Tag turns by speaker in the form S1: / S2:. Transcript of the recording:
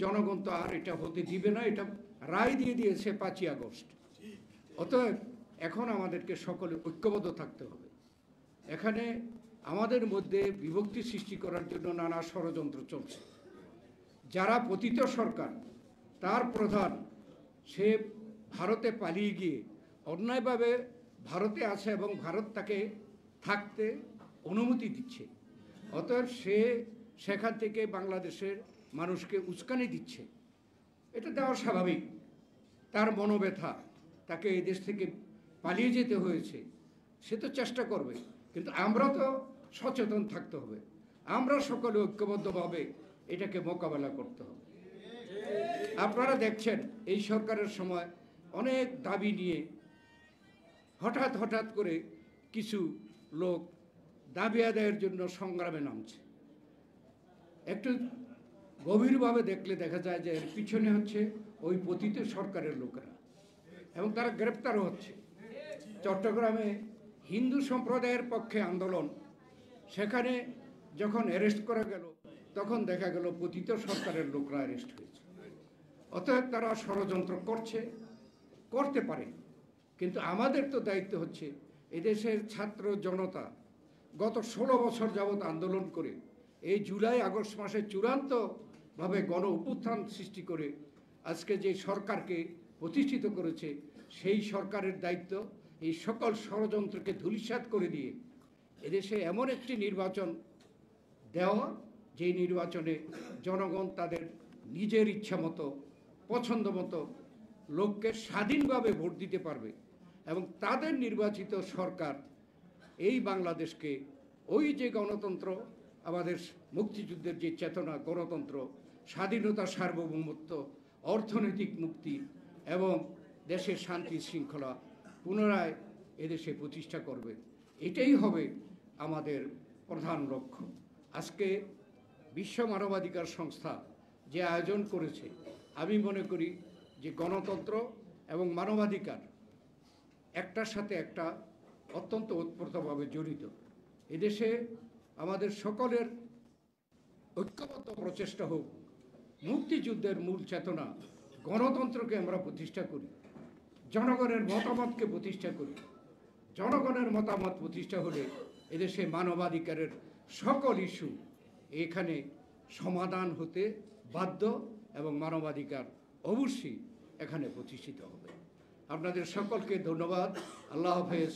S1: জনগণ তো আর এটা হতে দিবে না, এটা রায় দিয়ে দিয়েছে 5ই আগস্ট। অতএব এখন আমাদেরকে সকলে ঐক্যবদ্ধ থাকতে হবে। এখানে আমাদের মধ্যে বিভক্তি সৃষ্টি করার জন্য নানা ষড়যন্ত্র চলছে। যারা পতিত সরকার, তার প্রধান, সে ভারতে পালিয়ে গিয়ে অন্যায়ভাবে ভারতে আছে এবং ভারত তাকে থাকতে অনুমতি দিচ্ছে। অতএব সে সেখান থেকে বাংলাদেশের মানুষকে উস্কানি দিচ্ছে। এটা দেওয়া স্বাভাবিক, তার মনোব্যথা, তাকে এই দেশ থেকে পালিয়ে যেতে হয়েছে, সে তো চেষ্টা করবে, কিন্তু আমরা তো সচেতন থাকতে হবে। আমরা সকলে ঐক্যবদ্ধভাবে এটাকে মোকাবেলা করতে হবে। আপনারা দেখছেন এই সরকারের সময় অনেক দাবি নিয়ে হঠাৎ করে কিছু লোক দাবি আদায়ের জন্য সংগ্রামে নামছে। একটু গভীরভাবে দেখলে দেখা যায় যে এর পিছনে হচ্ছে ওই পতিত সরকারের লোকেরা, এবং তারা গ্রেপ্তারও হচ্ছে। চট্টগ্রামে হিন্দু সম্প্রদায়ের পক্ষে আন্দোলন, সেখানে যখন অ্যারেস্ট করা গেল তখন দেখা গেল পতিত সরকারের লোকরা অ্যারেস্ট হয়েছে। অতএব তারা ষড়যন্ত্র করতে পারে, কিন্তু আমাদের তো দায়িত্ব হচ্ছে এদেশের ছাত্র জনতা গত 16 বছর যাবৎ আন্দোলন করে এই জুলাই আগস্ট মাসে চূড়ান্তভাবে গণ অভ্যুত্থান সৃষ্টি করে আজকে যে সরকারকে প্রতিষ্ঠিত করেছে, সেই সরকারের দায়িত্ব এই সকল ষড়যন্ত্রকে ধূলিসাৎ করে দিয়ে এদেশে এমন একটি নির্বাচন দেওয়া, যেই নির্বাচনে জনগণ তাদের নিজের ইচ্ছা মতো, পছন্দ মতো লোককে স্বাধীনভাবে ভোট দিতে পারবে, এবং তাদের নির্বাচিত সরকার এই বাংলাদেশকে ওই যে গণতন্ত্র, আমাদের মুক্তিযুদ্ধের যে চেতনা, গণতন্ত্র, স্বাধীনতা, সার্বভৌমত্ব, অর্থনৈতিক মুক্তি এবং দেশের শান্তি শৃঙ্খলা পুনরায় এদেশে প্রতিষ্ঠা করবে। এটাই হবে আমাদের প্রধান লক্ষ্য। আজকে বিশ্ব মানবাধিকার সংস্থা যে আয়োজন করেছে, আমি মনে করি যে গণতন্ত্র এবং মানবাধিকার একটার সাথে একটা অত্যন্ত ওতপ্রোতভাবে জড়িত। এদেশে আমাদের সকলের ঐক্যবদ্ধ প্রচেষ্টা হোক, মুক্তিযুদ্ধের মূল চেতনা গণতন্ত্রকে আমরা প্রতিষ্ঠা করি, জনগণের মতামতকে প্রতিষ্ঠা করি। জনগণের মতামত প্রতিষ্ঠা হলে এদেশে মানবাধিকারের সকল ইস্যু এখানে সমাধান হতে বাধ্য, এবং মানবাধিকার অবশ্যই এখানে প্রতিষ্ঠিত হবে। আপনাদের সকলকে ধন্যবাদ। আল্লাহ হাফেজ।